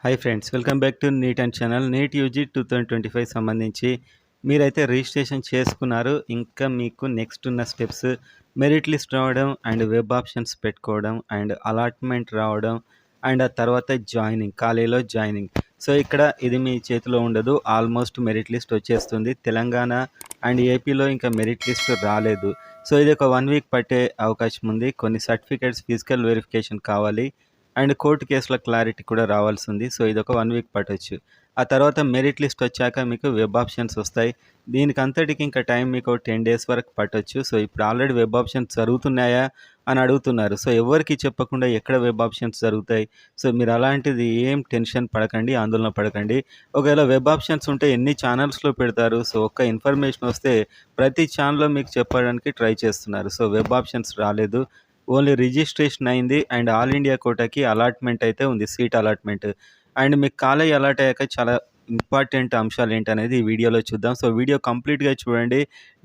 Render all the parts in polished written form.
Hi friends, welcome back to NEET and channel. NEET UG 2025 సంబంధించి మీరైతే registration చేసుకున్నారు. ఇంకా మీకు నెక్స్ట్ ఉన్న స్టెప్స్ మెరిట్ లిస్ట్ రావడం అండ్ వెబ్ ఆప్షన్స్ పెట్టుకోవడం అండ్ అలాట్మెంట్ రావడం అండ్ ఆ తర్వాత జాయినింగ్, కాలేజీలో జాయినింగ్. సో ఇక్కడ ఇది మీ చేతిలో ఉండదు. ఆల్మోస్ట్ మెరిట్ లిస్ట్ వచ్చేస్తుంది. తెలంగాణ అండ్ ఏపీలో ఇంకా మెరిట్ లిస్ట్ రాలేదు. సో ఇది ఒక 1 వీక్ పట్టే అవకాశం ఉంది. కొన్ని సర్టిఫికేట్స్, ఫిజికల్ వెరిఫికేషన్ కావాలి అండ్ కోర్టు కేసుల క్లారిటీ కూడా రావాల్సి ఉంది. సో ఇదొక 1 వీక్ పట్టొచ్చు. ఆ తర్వాత మెరిట్ లిస్ట్ వచ్చాక మీకు వెబ్ ఆప్షన్స్ వస్తాయి. దీనికి అంతటికి ఇంకా టైం మీకు 10 డేస్ వరకు పట్టొచ్చు. సో ఇప్పుడు ఆల్రెడీ వెబ్ ఆప్షన్స్ జరుగుతున్నాయా అని అడుగుతున్నారు. సో ఎవరికి చెప్పకుండా ఎక్కడ వెబ్ ఆప్షన్స్ జరుగుతాయి? సో మీరు అలాంటిది ఏం టెన్షన్ పడకండి, ఆందోళన పడకండి. ఒకవేళ వెబ్ ఆప్షన్స్ ఉంటే ఎన్ని ఛానల్స్లో పెడతారు? సో ఒక్క ఇన్ఫర్మేషన్ వస్తే ప్రతి ఛానల్లో మీకు చెప్పడానికి ట్రై చేస్తున్నారు. సో వెబ్ ఆప్షన్స్ రాలేదు. ఓన్లీ రిజిస్ట్రేషన్ అయింది అండ్ ఆల్ ఇండియా కోటాకి అలాట్మెంట్ అయితే ఉంది, సీట్ అలాట్మెంట్. అండ్ మీకు కాలేజ్ అలాట్ అయ్యాక చాలా ఇంపార్టెంట్ అంశాలు ఏంటనేది ఈ వీడియోలో చూద్దాం. సో వీడియో కంప్లీట్గా చూడండి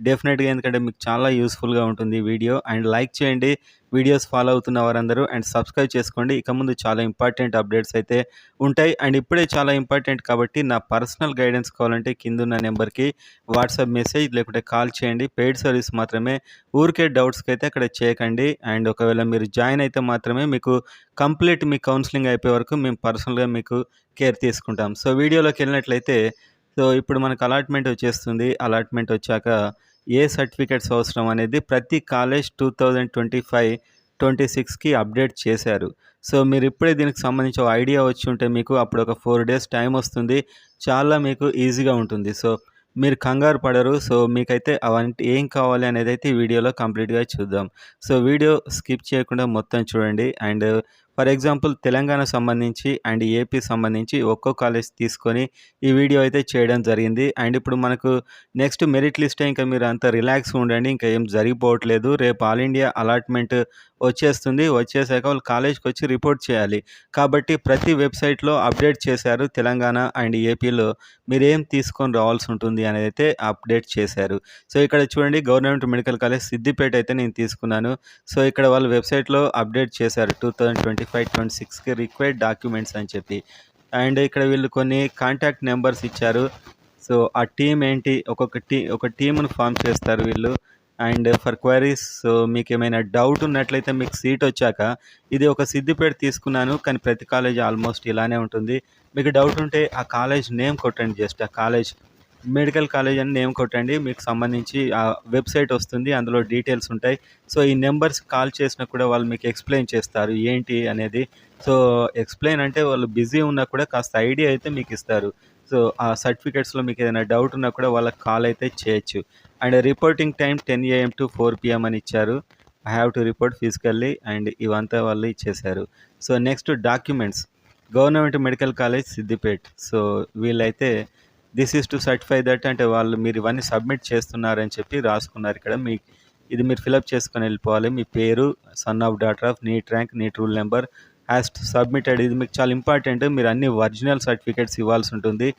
డెఫినెట్గా, ఎందుకంటే మీకు చాలా యూస్ఫుల్గా ఉంటుంది ఈ వీడియో. అండ్ లైక్ చేయండి వీడియోస్ ఫాలో అవుతున్న వారందరూ, అండ్ సబ్స్క్రైబ్ చేసుకోండి. ఇక ముందు చాలా ఇంపార్టెంట్ అప్డేట్స్ అయితే ఉంటాయి. అండ్ ఇప్పుడే చాలా ఇంపార్టెంట్ కాబట్టి నా పర్సనల్ గైడెన్స్ కావాలంటే కిందున్న నెంబర్కి వాట్సాప్ మెసేజ్ లేకుంటే కాల్ చేయండి. పెయిడ్ సర్వీస్ మాత్రమే, ఊరికే డౌట్స్కి అయితే అక్కడ చేయకండి. అండ్ ఒకవేళ మీరు జాయిన్ అయితే మాత్రమే మీకు కంప్లీట్ మీ కౌన్సిలింగ్ అయిపోయే వరకు మేము పర్సనల్గా మీకు కేర్ తీసుకుంటాం. సో వీడియోలోకి వెళ్ళినట్లయితే, సో ఇప్పుడు మనకు అలాట్మెంట్ వచ్చేస్తుంది. అలాట్మెంట్ వచ్చాక ఏ సర్టిఫికేట్స్ అవసరం అనేది ప్రతి కాలేజ్ 2025-26కి అప్డేట్ చేశారు. సో మీరు ఇప్పుడే దీనికి సంబంధించి ఒక ఐడియా వచ్చి ఉంటే మీకు అప్పుడు ఒక 4 డేస్ టైం వస్తుంది. చాలా మీకు ఈజీగా ఉంటుంది. సో మీరు కంగారు పడరు. సో మీకైతే అవన్నీ ఏం కావాలి అనేది అయితే ఈ వీడియోలో కంప్లీట్గా చూద్దాం. సో వీడియో స్కిప్ చేయకుండా మొత్తం చూడండి. అండ్ ఫర్ ఎగ్జాంపుల్ తెలంగాణ సంబంధించి అండ్ ఏపీ సంబంధించి ఒక్కో కాలేజ్ తీసుకొని ఈ వీడియో అయితే చేయడం జరిగింది. అండ్ ఇప్పుడు మనకు నెక్స్ట్ మెరిట్ లిస్టే, ఇంకా మీరు అంత రిలాక్స్ ఉండండి, ఇంకా ఏం జరిగిపోవట్లేదు. రేపు ఆల్ ఇండియా అలాట్మెంట్ వచ్చేస్తుంది. వచ్చేసాక వాళ్ళు కాలేజ్కి వచ్చి రిపోర్ట్ చేయాలి. కాబట్టి ప్రతి వెబ్సైట్లో అప్డేట్ చేశారు. తెలంగాణ అండ్ ఏపీలో మీరేం తీసుకొని రావాల్సి ఉంటుంది అనేది అయితే అప్డేట్ చేశారు. సో ఇక్కడ చూడండి, గవర్నమెంట్ మెడికల్ కాలేజ్ సిద్దిపేట అయితే నేను తీసుకున్నాను. సో ఇక్కడ వాళ్ళు వెబ్సైట్లో అప్డేట్ చేశారు 2025-26కి రిక్వైర్డ్ డాక్యుమెంట్స్ అని చెప్పి. అండ్ ఇక్కడ వీళ్ళు కొన్ని కాంటాక్ట్ నెంబర్స్ ఇచ్చారు. సో ఆ టీమ్ ఏంటి, ఒక టీమ్ను ఫామ్ చేస్తారు వీళ్ళు. అండ్ ఫర్ క్వైరీస్, సో మీకు ఏమైనా డౌట్ ఉన్నట్లయితే మీకు సీట్ వచ్చాక, ఇది ఒక సిద్దిపేట తీసుకున్నాను కానీ ప్రతి కాలేజ్ ఆల్మోస్ట్ ఇలానే ఉంటుంది. మీకు డౌట్ ఉంటే ఆ కాలేజ్ నేమ్ కొట్టండి, జస్ట్ ఆ కాలేజ్ మెడికల్ కాలేజ్ అని నేమ్ కొట్టండి. మీకు సంబంధించి ఆ వెబ్సైట్ వస్తుంది, అందులో డీటెయిల్స్ ఉంటాయి. సో ఈ నెంబర్స్ కాల్ చేసినా కూడా వాళ్ళు మీకు ఎక్స్ప్లెయిన్ చేస్తారు ఏంటి అనేది. సో ఎక్స్ప్లెయిన్ అంటే వాళ్ళు బిజీ ఉన్నా కూడా కాస్త ఐడియా అయితే మీకు ఇస్తారు. సో ఆ సర్టిఫికేట్స్లో మీకు ఏదైనా డౌట్ ఉన్నా కూడా వాళ్ళకి కాల్ అయితే చేయొచ్చు. And reporting time 10 AM to 4 PM అని ఇచ్చారు. I have to report physically, and ఇవంతా వాళ్ళు ఇచ్చేశారు. So next documents, government medical college Siddipet. So వీళ్ళైతే this is to certify that, అంటే వాళ్ళు మీరు ఇవన్నీ సబ్మిట్ చేస్తున్నారని చెప్పి రాసుకున్నారు ఇక్కడ. ఇది మీరు ఫిలప్ చేసుకొని వెళ్ళిపోవాలి. మీ పేరు, son of daughter of, NEET rank, NEET roll number, has submitted. ఇది మీకు చాలా ఇంపార్టెంట్. మీరు అన్ని ఒరిజినల్ సర్టిఫికేట్స్ ఇవ్వాల్సి ఉంటుంది.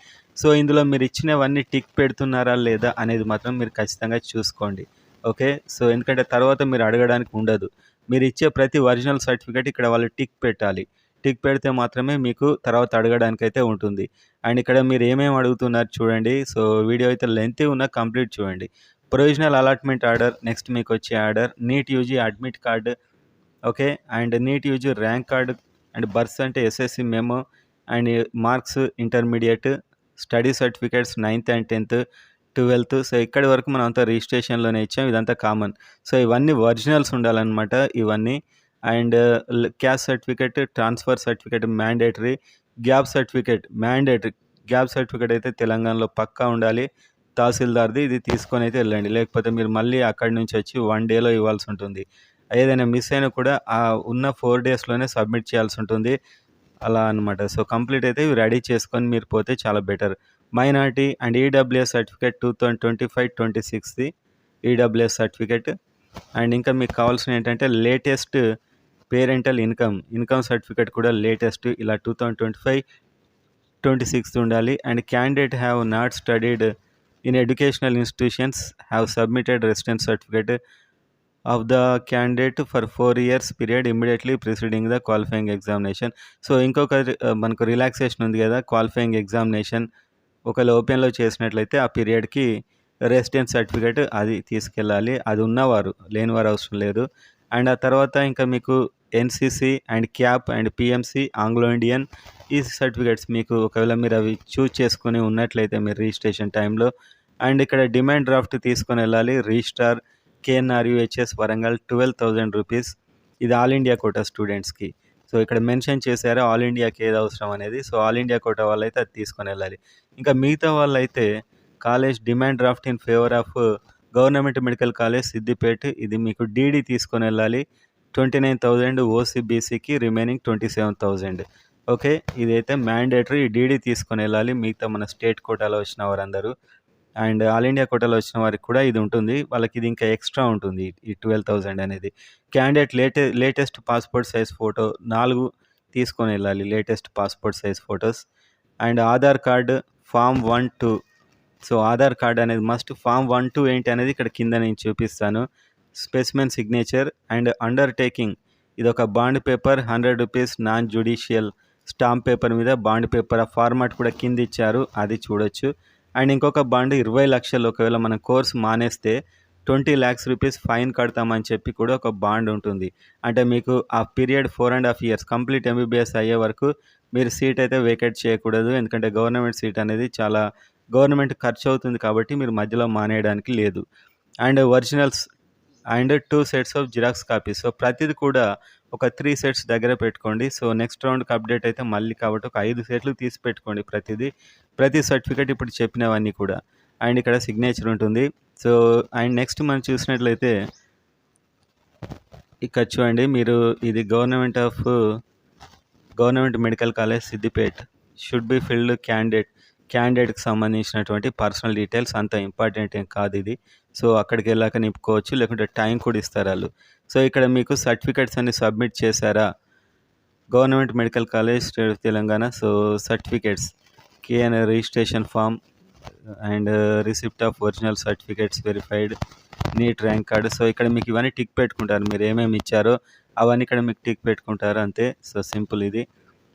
సో ఇందులో మీరు ఇచ్చినవన్నీ టిక్ పెడుతున్నారా లేదా అనేది మాత్రం మీరు ఖచ్చితంగా చూసుకోండి. ఓకే, సో ఎందుకంటే తర్వాత మీరు అడగడానికి ఉండదు. మీరు ఇచ్చే ప్రతి ఒరిజినల్ సర్టిఫికేట్ ఇక్కడ వాళ్ళు టిక్ పెట్టాలి. టిక్ పెడితే మాత్రమే మీకు తర్వాత అడగడానికి అయితే ఉంటుంది. అండ్ ఇక్కడ మీరు ఏమేమి అడుగుతున్నారు చూడండి. సో వీడియో అయితే లెంతీ ఉన్నా కంప్లీట్ చూడండి. ప్రొవిజనల్ అలాట్మెంట్ ఆర్డర్, నెక్స్ట్ మీకు వచ్చే order, NEET UG admit card, okay, and NEET UG rank card, and birth అంటే SSC memo, and marks intermediate, study certificates 9th and 10th, 12th. So ఇక్కడి వరకు మనం అంతా రిజిస్ట్రేషన్లోనే ఇచ్చాం, ఇదంతా కామన్. సో ఇవన్నీ ఒరిజినల్స్ ఉండాలన్నమాట ఇవన్నీ. And caste certificate, transfer certificate mandatory, gap certificate mandatory. Gap certificate అయితే తెలంగాణలో పక్కా ఉండాలి, తహసీల్దార్ది. ఇది తీసుకొని అయితే వెళ్ళండి, లేకపోతే మీరు మళ్ళీ అక్కడి నుంచి వచ్చి 1 డేలో ఇవ్వాల్సి ఉంటుంది. ఏదైనా మిస్ అయినా కూడా ఆ ఉన్న 4 డేస్లోనే సబ్మిట్ చేయాల్సి ఉంటుంది, అలా అనమాట. సో కంప్లీట్ అయితే ఇవి రెడీ చేసుకొని మీరు పోతే చాలా better. Minority and EWS certificate 2025-26ది ఈడబ్ల్యూఎస్ సర్టిఫికేట్. అండ్ ఇంకా మీకు కావాల్సిన ఏంటంటే లేటెస్ట్ పేరెంటల్ ఇన్కమ్ సర్టిఫికేట్ కూడా లేటెస్ట్, ఇలా 2025-26 ఉండాలి. And candidate have not studied in educational institutions have submitted residence certificate. Of the candidate for 4 years period immediately preceding the qualifying examination. So, ఇంకొక మనకు relaxation ఉంది గదా! క్వాలిఫైయింగ్ ఎగ్జామినేషన్ ఒకవేళ ఓపెన్‌లో చేసినట్లయితే ఆ పీరియడ్‌కి రెసిడెన్స్ సర్టిఫికేట్ అది తీసుకెళ్ళాలి. అది ఉన్నవారు, లేనివారు అవసరం లేదు. అండ్ ఆ తర్వాత ఇంకా మీకు NCC and cap and PMC, Anglo Indian ఈ సర్టిఫికేట్స్ మీకు ఒకవేళ మీరు అవి చూజ్ చేసుకొని ఉన్నట్లయితే మీరు రిజిస్ట్రేషన్ టైంలో అండ్ ఇక్కడ డిమాండ్ డ్రాఫ్ట్ తీసుకొనెళ్ళాలి. Registrar KNRUHS Warangal 12,000 rupees. ఇది ఆల్ ఇండియా కోటా స్టూడెంట్స్‌కి. సో, ఇక్కడ మెన్షన్ చేశారు ఆల్ ఇండియాకి ఏది అవసరం అనేది. సో, ఆల్ ఇండియా కోటా వాళ్ళైతే అది తీసుకొనెళ్ళాలి. ఇంకా మిగతా వాళ్ళైతే college demand draft in favour of government medical college Siddipet ఇది మీకు డీడీ తీసుకొనెళ్ళాలి. 29,000 ఓసీబీసీకి రిమైనింగ్ 27,000. ఓకే. ఇదైతే మ్యాండేటరీ డీడీ తీసుకొనెళ్ళాలి మిగతా మన స్టేట్ కోటాలో వచ్చిన వారందరూ. అండ్ ఆల్ ఇండియా కోటాలో వచ్చిన వారికి కూడా ఇది ఉంటుంది. వాళ్ళకి ఇది ఇంకా ఎక్స్ట్రా ఉంటుంది ఈ 12,000 అనేది. Candidate latest passport size photo 4 తీసుకొనెళ్ళాలి. Latest passport size photos and Aadhaar card form 1, 2 so, Aadhaar card అనేది మస్ట్. ఫార్మ్ 1, 2 ఏంటి అనేది ఇక్కడ కింద నేను చూపిస్తాను. స్పెసిమెన్ సిగ్నేచర్ అండ్ అండర్‌టేకింగ్ ఇదొక bond paper ₹100 non judicial stamp paper మీద బాండ్ పేపర్ ఆ ఫార్మాట్ కూడా కింద ఇచ్చారు. అది చూడొచ్చు. అండ్ ఇంకొక బాండ్ 20,00,000 ఒకవేళ మనం కోర్స్ మానేస్తే 20,00,000 రూపీస్ ఫైన్ కడతామని చెప్పి కూడా ఒక బాండ్ ఉంటుంది. అంటే మీకు ఆ పీరియడ్ 4½ ఇయర్స్ కంప్లీట్ ఎంబీబీఎస్ అయ్యే వరకు మీరు సీట్ అయితే వేకేట్ చేయకూడదు. ఎందుకంటే గవర్నమెంట్ సీట్ అనేది చాలా గవర్నమెంట్ ఖర్చు అవుతుంది కాబట్టి మీరు మధ్యలో మానేయడానికి లేదు. And originals and 2 sets of xerox copies. So, ప్రతిది కూడా ఒక 3 సెట్స్ దగ్గర పెట్టుకోండి. సో, నెక్స్ట్ రౌండ్‌కి అప్డేట్ అయితే మళ్ళీ కాబట్టి ఒక 5 సెట్లు తీసి పెట్టుకోండి ప్రతిది. ప్రతి సర్టిఫికేట్ ఇప్పుడు చెప్పినవన్నీ కూడా. అండ్ ఇక్కడ సిగ్నేచర్ ఉంటుంది. సో, అండ్ నెక్స్ట్ మనం చూసినట్లయితే ఇక్కడ చూడండి మీరు ఇది government medical college Siddipet should be filled క్యాండిడేట్‌కి సంబంధించినటువంటి పర్సనల్ డీటెయిల్స్ అంత ఇంపార్టెంట్ ఏం కాదు ఇది. సో, అక్కడికెళ్ళాక నింపుకోవచ్చు. లేకుంటే టైం కూడా ఇస్తారాళ్ళు. సో, ఇక్కడ మీకు సర్టిఫికేట్స్ అన్ని సబ్మిట్ చేశారా? Government medical college state of Telangana. So, certificates కేఎన్ registration form and receipt of original certificates verified NEET rank card. So, ఇక్కడ మీకు ఇవన్నీ టిక్ పెట్టుకుంటారు. మీరు ఏమేమి ఇచ్చారో అవన్నీ ఇక్కడ మీకు టిక్ పెట్టుకుంటారు అంతే. సో, సింపుల్ ఇది.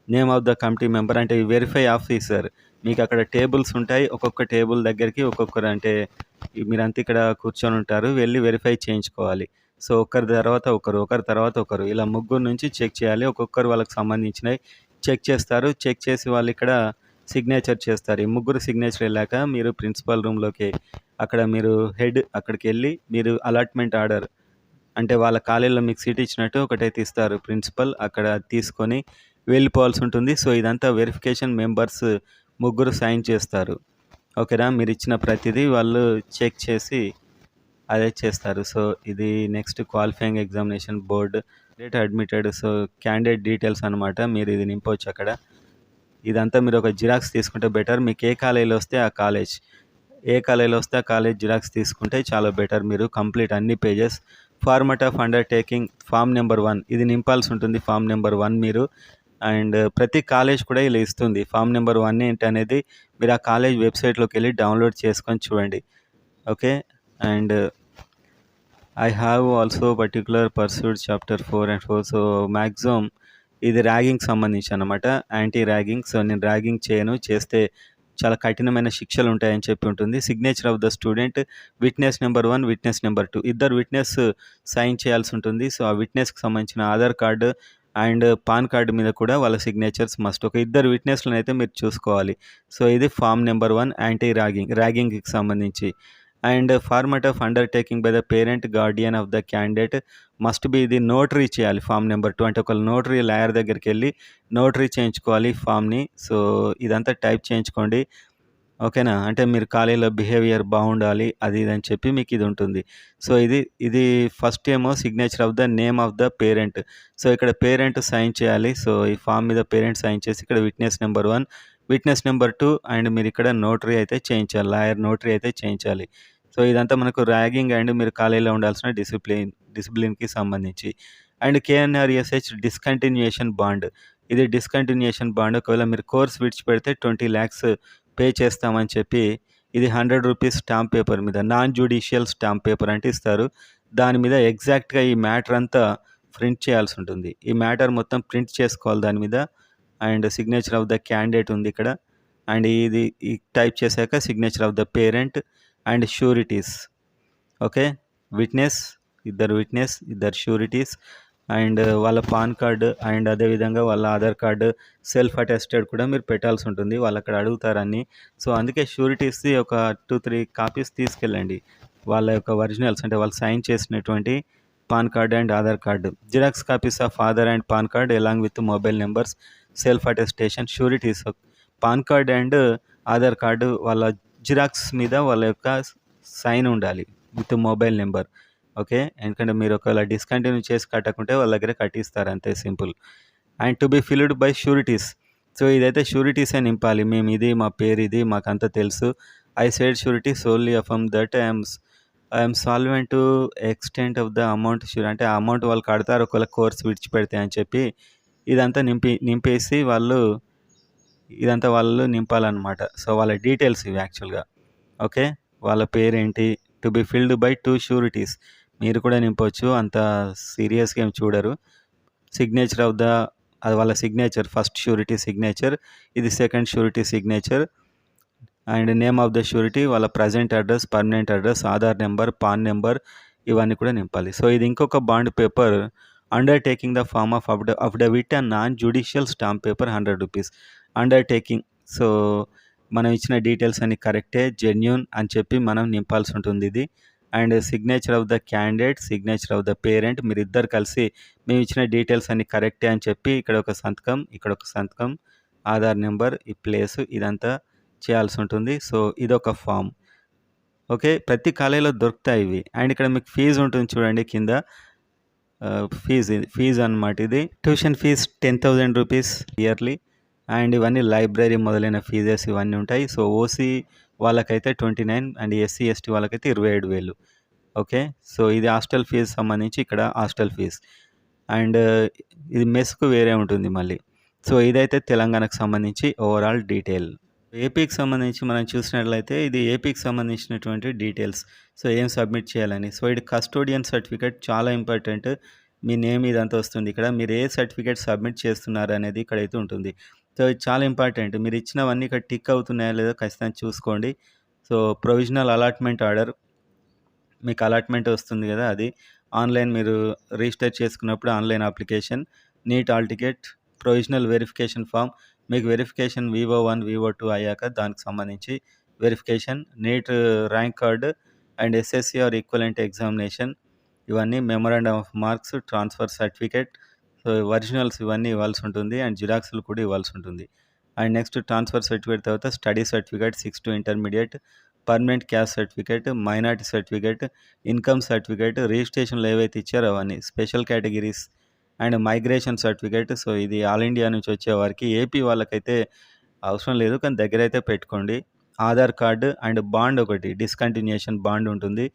Name of the committee member అంటే వెరిఫై ఆఫీసర్. మీకు అక్కడ టేబుల్స్ ఉంటాయి. ఒక్కొక్క టేబుల్ దగ్గరికి ఒక్కొక్కరు అంటే మీరంతా ఇక్కడ కూర్చొని ఉంటారు. వెళ్ళి వెరిఫై చేయించుకోవాలి. సో, ఒకరి తర్వాత ఒకరు, ఒకరి తర్వాత ఒకరు ఇలా ముగ్గురు నుంచి చెక్ చేయాలి. ఒక్కొక్కరు వాళ్ళకి సంబంధించినవి చెక్ చేస్తారు. చెక్ చేసి వాళ్ళు ఇక్కడ సిగ్నేచర్ చేస్తారు. ఈ ముగ్గురు సిగ్నేచర్ వెళ్ళాక మీరు ప్రిన్సిపల్ రూమ్‌లోకి అక్కడ మీరు హెడ్ అక్కడికెళ్ళి మీరు అలాట్‌మెంట్ ఆర్డర్ అంటే వాళ్ళ కాలేజీలో మీకు సీట్ ఇచ్చినట్టు ఒకటైతే ఇస్తారు ప్రిన్సిపల్. అక్కడ తీసుకొని వెళ్ళిపోవాల్సి ఉంటుంది. సో, ఇదంతా వెరిఫికేషన్ మెంబర్స్ ముగ్గురు సైన్ చేస్తారు. ఓకేనా? మీరిచ్చిన ప్రతిదీ వాళ్ళు చెక్ చేసి అదే చేస్తారు. సో, ఇది next qualifying examination board date admitted. So, candidate details అనమాట. మీరు ఇది నింపొచ్చు అక్కడ. ఇదంతా మీరు ఒక జిరాక్స్ తీసుకుంటే బెటర్. మీకు ఏ కాలేజీలో వస్తే ఆ కాలేజ్ జిరాక్స్ తీసుకుంటే చాలా బెటర్. మీరు కంప్లీట్ అన్ని pages format of undertaking form number 1 ఇది నింపాల్సి ఉంటుంది. ఫార్మ్ నెంబర్ 1 మీరు అండ్ ప్రతి కాలేజ్ కూడా ఇలా ఇస్తుంది. ఫార్మ్ నెంబర్ 1 ఏంటనేది మీరు ఆ కాలేజ్ వెబ్‌సైట్‌లోకెళ్ళి డౌన్‌లోడ్ చేసుకొని చూడండి. Okay. And I have also particular pursued chapter 4 and 4. So, maximum ఇది ర్యాగింగ్‌కి సంబంధించి అనమాట. Anti ragging. సో, నేను ర్యాగింగ్ చేయను. చేస్తే చాలా కఠినమైన శిక్షలు ఉంటాయని చెప్పి ఉంటుంది. Signature of the student witness number 1, witness number 2 ఇద్దరు విట్నెస్ సైన్ చేయాల్సి ఉంటుంది. సో, ఆ విట్నెస్‌కి సంబంధించిన Aadhaar card and pan card మీద కూడా వాళ్ళ సిగ్నేచర్స్ మస్ట్. ఒక ఇద్దరు విట్నెస్‌లనైతే మీరు చూసుకోవాలి. సో, ఇది ఫార్మ్ నెంబర్ 1 యాంటీ ర్యాగింగ్‌కి సంబంధించి. And format of undertaking by the parent Guardian of the candidate must be ఇది నోటరీ చేయాలి ఫార్మ్ నెంబర్ 2 అంటే ఒకళ్ళు నోటరీ లాయర్ దగ్గరికెళ్ళి నోటరీ చేయించుకోవాలి ఫామ్‌ని. సో, ఇదంతా టైప్ చేయించుకోండి. ఓకేనా? అంటే మీరు కాలేజీలో బిహేవియర్ బావుండాలి. అది ఇది అని చెప్పి మీకు ఇది ఉంటుంది. సో, ఇది ఫస్ట్ ఏమో signature of the name of the parent. So, ఇక్కడ పేరెంట్ సైన్ చేయాలి. సో, ఈ ఫామ్ మీద పేరెంట్ సైన్ చేసి ఇక్కడ witness number 1, witness number 2 and మీరు ఇక్కడ నోటరీ అయితే చేయించాలి. లాయర్ నోటరీ అయితే చేయించాలి. సో, ఇదంతా మనకు ర్యాగింగ్ అండ్ మీరు కాలేజీలో ఉండాల్సిన డిసిప్లిన్‌కి సంబంధించి. And KNRSH discontinuation bond. ఇది డిస్కంటిన్యూయేషన్ బాండ్. ఒకవేళ మీరు కోర్స్ విడిచిపెడితే 20,00,000 పే చేస్తామని చెప్పి ఇది ₹100 స్టాంప్ పేపర్ మీద నాన్ జ్యుడిషియల్ స్టాంప్ పేపర్ అంటే ఇస్తారు. దాని మీద ఎగ్జాక్ట్‌గా ఈ మ్యాటర్ అంతా ప్రింట్ చేయాల్సి ఉంటుంది. ఈ మ్యాటర్ మొత్తం ప్రింట్ చేసుకోవాలి దాని మీద. And signature of the candidate ఉంది ఇక్కడ. అండ్ ఈ టైప్ చేశాక signature of the parent and ష్యూరిటీస్. Okay. Witness, ఇద్దరు ష్యూరిటీస్ అండ్ వాళ్ళ పాన్ కార్డ్ అండ్ అదేవిధంగా వాళ్ళ ఆధార్ కార్డు, సెల్ఫ్ అటెస్టెడ్ కూడా మీరు పెట్టాల్సి ఉంటుంది. వాళ్ళు అక్కడ అడుగుతారు అన్నీ. సో, అందుకే ష్యూరిటీస్‌ది ఒక 2, 3 కాపీస్ తీసుకెళ్ళండి. వాళ్ళ యొక్క ఒరిజినల్స్ అంటే వాళ్ళు సైన్ చేసినటువంటి pan card and Aadhaar card. Xerox copies of Aadhaar and pan card along with mobile numbers, self attestation, ష్యూరిటీస్. Pan card and Aadhaar card వాళ్ళ జిరాక్స్ మీద వాళ్ళ యొక్క సైన్ ఉండాలి విత్ మొబైల్ నెంబర్. ఓకే. ఎందుకంటే మీరు ఒకవేళ డిస్కంటిన్యూ చేసి కట్టకుంటే వాళ్ళ దగ్గర కట్టిస్తారు అంతే simple. And to be filled by ష్యూరిటీస్. So, ఇదైతే ష్యూరిటీసే నింపాలి. మేము ఇది, మా పేరు ఇది, మాకంతా తెలుసు. I said surety solely affirm that I'm solvent to extent of the amount అంటే ఆ అమౌంట్ వాళ్ళు కడతారు ఒకవేళ కోర్స్ విడిచిపెడితే అని చెప్పి ఇదంతా నింపేసి ఇదంతా వాళ్ళు నింపాలన్నమాట. సో, వాళ్ళ డీటెయిల్స్ ఇవి యాక్చువల్‌గా. ఓకే. వాళ్ళ పేరేంటి, టు బి ఫిల్డ్ బై 2 ష్యూరిటీస్. మీరు కూడా నింపొచ్చు. అంత సీరియస్‌గా ఏమి చూడరు. సిగ్నేచర్ ఆఫ్ ద అది వాళ్ళ సిగ్నేచర్, ఫస్ట్ ష్యూరిటీ సిగ్నేచర్, ఇది second surety signature and name of the surety, వాళ్ళ present address, permanent address, Aadhaar number, PAN number ఇవన్నీ కూడా నింపాలి. సో, ఇది ఇంకొక bond paper undertaking the form of affidavit and non judicial stamp paper ₹100. Undertaking. So, మనం ఇచ్చిన details అన్నీ కరెక్టే, జెన్యూన్ అని చెప్పి మనం నింపాల్సి ఉంటుంది ఇది. And signature of the candidate, signature of the parent మీరిద్దరు కలిసి మేము ఇచ్చిన డీటెయిల్స్ అన్నీ కరెక్టే అని చెప్పి ఇక్కడ ఒక సంతకం, ఇక్కడ ఒక సంతకం, ఆధార్ నెంబర్, ఈ ప్లేసు ఇదంతా చేయాల్సి ఉంటుంది. సో, ఇదొక ఫామ్. ఓకే. ప్రతి కాలేజీలో దొరుకుతాయి ఇవి. అండ్ ఇక్కడ మీకు ఫీజు ఉంటుంది చూడండి కింద. ఫీజు అన్నమాట ఇది. Tuition fee ₹10,000 yearly. అండ్ ఇవన్నీ లైబ్రరీ మొదలైన ఫీజెస్ ఇవన్నీ ఉంటాయి. సో, ఓసీ వాళ్ళకైతే 29 అండ్ ఎస్సీ, ఎస్టీ వాళ్ళకైతే 27,000. ఓకే. సో, ఇది హాస్టల్ ఫీజు సంబంధించి ఇక్కడ హాస్టల్ ఫీజ్. అండ్ ఇది మెస్‌కు వేరే ఉంటుంది మళ్ళీ. సో, ఇదైతే తెలంగాణకు సంబంధించి ఓవరాల్ డీటెయిల్. ఏపీకి సంబంధించి మనం చూసినట్లయితే ఇది ఏపీకి సంబంధించినటువంటి డీటెయిల్స్. సో, ఏం సబ్మిట్ చేయాలని. సో, ఇది కస్టోడియన్ సర్టిఫికేట్ చాలా ఇంపార్టెంట్. మీ నేమ్ ఇదంతా వస్తుంది ఇక్కడ. మీరు ఏ సర్టిఫికేట్ సబ్మిట్ చేస్తున్నారు అనేది ఇక్కడైతే ఉంటుంది. సో, ఇది చాలా ఇంపార్టెంట్. మీరు ఇచ్చినవన్నీ ఇక్కడ టిక్ అవుతున్నాయా లేదో ఖచ్చితంగా చూసుకోండి. సో, ప్రొవిజనల్ అలాట్‌మెంట్ ఆర్డర్, మీకు అలాట్‌మెంట్ వస్తుంది కదా! అది. ఆన్‌లైన్ మీరు రిజిస్టర్ చేసుకున్నప్పుడు online application, NEET hall ticket, provisional verification form, మీకు వెరిఫికేషన్ VO1, VO2 అయ్యాక దానికి సంబంధించి verification, NEET rank card and SSC or equivalent examination ఇవన్నీ, memorandum of marks, transfer certificate, so, originals ఇవన్నీ ఇవ్వాల్సి ఉంటుంది అండ్ జిరాక్స్‌లు కూడా ఇవ్వాల్సి ఉంటుంది. అండ్ నెక్స్ట్ ట్రాన్స్‌ఫర్ సర్టిఫికేట్ తర్వాత study certificate 6 to intermediate, permanent caste certificate, minority certificate, income certificate, రిజిస్ట్రేషన్‌లో ఏవైతే ఇచ్చారో అవన్నీ, special categories and migration certificate. So, ఇది ఆల్ ఇండియా నుంచి వచ్చేవారికి, ఏపీ వాళ్ళకైతే అవసరం లేదు కానీ దగ్గరైతే పెట్టుకోండి. ఆధార్ కార్డు అండ్ బాండ్ ఒకటి, డిస్కంటిన్యూయేషన్ బాండ్ ఉంటుంది.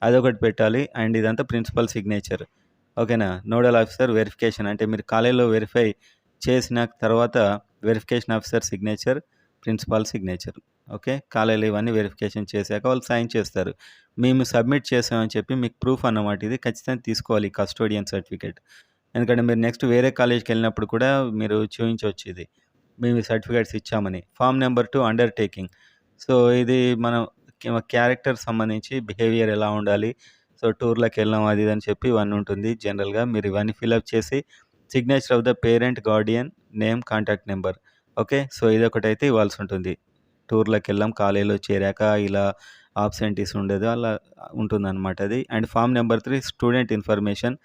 అదొకటి పెట్టాలి. అండ్ ఇదంతా ప్రిన్సిపల్ సిగ్నేచర్. ఓకేనా. నోడల్ ఆఫీసర్ వెరిఫికేషన్ అంటే మీరు కాలేజీలో వెరిఫై చేసిన తర్వాత verification officer signature, principal signature. Okay. కాలేజీలో ఇవన్నీ వెరిఫికేషన్ చేశాక వాళ్ళు సైన్ చేస్తారు. మేము సబ్మిట్ చేసామని చెప్పి మీకు ప్రూఫ్ అన్నమాట ఇది. ఖచ్చితంగా తీసుకోవాలి కస్టోడియన్ సర్టిఫికేట్. ఎందుకంటే మీరు నెక్స్ట్ వేరే కాలేజ్‌కి వెళ్ళినప్పుడు కూడా మీరు చూయించొచ్చు ఇది. మేము ఈ సర్టిఫికేట్స్ ఇచ్చామని. Form number 2 undertaking. సో, ఇది మనం క్యారెక్టర్ సంబంధించి బిహేవియర్ ఎలా ఉండాలి. సో, టూర్‌లకెళ్ళాం అది ఇది అని చెప్పి ఇవన్నీ ఉంటుంది జనరల్‌గా. మీరు ఇవన్నీ ఫిలప్ చేసి signature of the parent, guardian, name, contact number. Okay. So, ఇదొకటైతే ఇవ్వాల్సి ఉంటుంది. టూర్‌లకెళ్ళాం, కాలేజీలో చేరాక ఇలా ఆబ్సెంటీస్ ఉండేది అలా ఉంటుందన్నమాట అది. And form number 3 student information.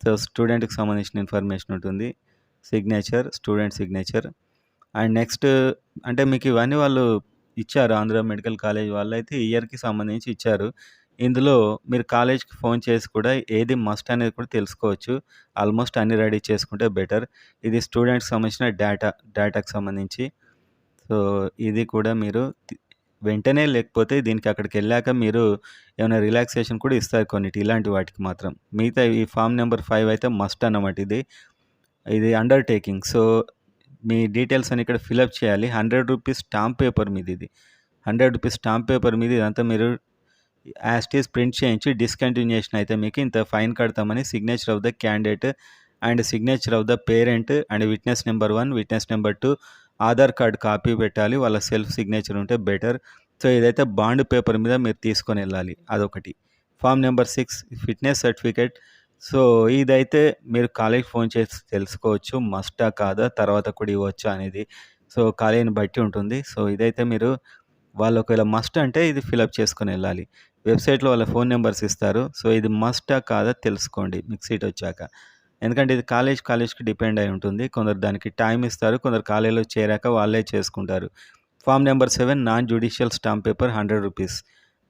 So, స్టూడెంట్‌కి సంబంధించిన ఇన్ఫర్మేషన్ ఉంటుంది. Signature, student signature. And next అంటే మీకు ఇవన్నీ వాళ్ళు ఇచ్చారు. ఆంధ్ర మెడికల్ కాలేజ్ వాళ్ళైతే ఇయర్‌కి సంబంధించి ఇచ్చారు. ఇందులో మీరు కాలేజ్‌కి ఫోన్ చేసి కూడా ఏది మస్ట్ అనేది కూడా తెలుసుకోవచ్చు. ఆల్మోస్ట్ అన్నీ రెడీ చేసుకుంటే బెటర్. ఇది స్టూడెంట్స్‌కి సంబంధించిన డేటాకి సంబంధించి. సో, ఇది కూడా మీరు వెంటనే లేకపోతే దీనికి అక్కడికెళ్ళాక మీరు ఏమైనా రిలాక్సేషన్ కూడా ఇస్తారు కొన్నిటి, ఇలాంటి వాటికి మాత్రం. మిగతా ఈ ఫార్మ్ నంబర్ 5 అయితే మస్ట్ అన్నమాట ఇది. ఇది అండర్‌టేకింగ్. సో, మీ డీటెయిల్స్ అన్ని ఇక్కడ ఫిలప్ చేయాలి. ₹100 స్టాంప్ పేపర్ మీద ఇది. ₹100 స్టాంప్ పేపర్ మీద ఇదంతా మీరు యాజ్ ఇట్ ఈజ్ ప్రింట్ చేయించి డిస్కంటిన్యూయేషన్ అయితే మీకు ఇంత ఫైన్ కడతామని signature of the candidate and signature of the parent and witness number 1, witness number 2, Aadhaar card copy పెట్టాలి. వాళ్ళ సెల్ఫ్ సిగ్నేచర్ ఉంటే బెటర్. సో ఇదైతే బాండ్ పేపర్ మీద మీరు తీసుకొని వెళ్ళాలి. అదొకటి. Form number 6 fitness certificate. So ఇదైతే మీరు కాలేజ్కి ఫోన్ చేసి తెలుసుకోవచ్చు మస్టా కాదా, తర్వాత కూడా ఇవ్వచ్చా అనేది. సో కాలేజీని బట్టి ఉంటుంది. సో ఇదైతే మీరు వాళ్ళు ఒకవేళ మస్ట్ అంటే ఇది ఫిలప్ చేసుకొని వెళ్ళాలి. వెబ్సైట్లో వాళ్ళ ఫోన్ నెంబర్స్ ఇస్తారు. సో ఇది మస్టా కాదా తెలుసుకోండి మీకు సీట్ వచ్చాక. ఎందుకంటే ఇది కాలేజ్కి డిపెండ్ అయి ఉంటుంది. కొందరు దానికి టైం ఇస్తారు, కొందరు కాలేజీలో చేరాక వాళ్ళే చేసుకుంటారు. Form number 7 non judicial stamp paper ₹100.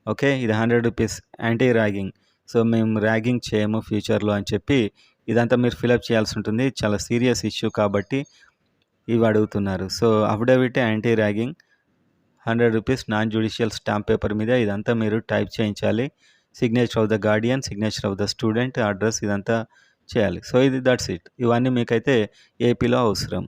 Okay, ఇది ₹100 యాంటీ ర్యాగింగ్. సో మేము ర్యాగింగ్ చేయము ఫ్యూచర్లో అని చెప్పి ఇదంతా మీరు ఫిలప్ చేయాల్సి ఉంటుంది. చాలా సీరియస్ ఇష్యూ కాబట్టి ఇవి అడుగుతున్నారు. So affidavit anti ragging ₹100 non judicial stamp paper మీద ఇదంతా మీరు టైప్ చేయించాలి. Signature of the Guardian, signature of the student, address ఇదంతా చేయాలి. సో ఇది దట్స్ ఇట్. ఇవన్నీ మీకైతే ఏపీలో అవసరం.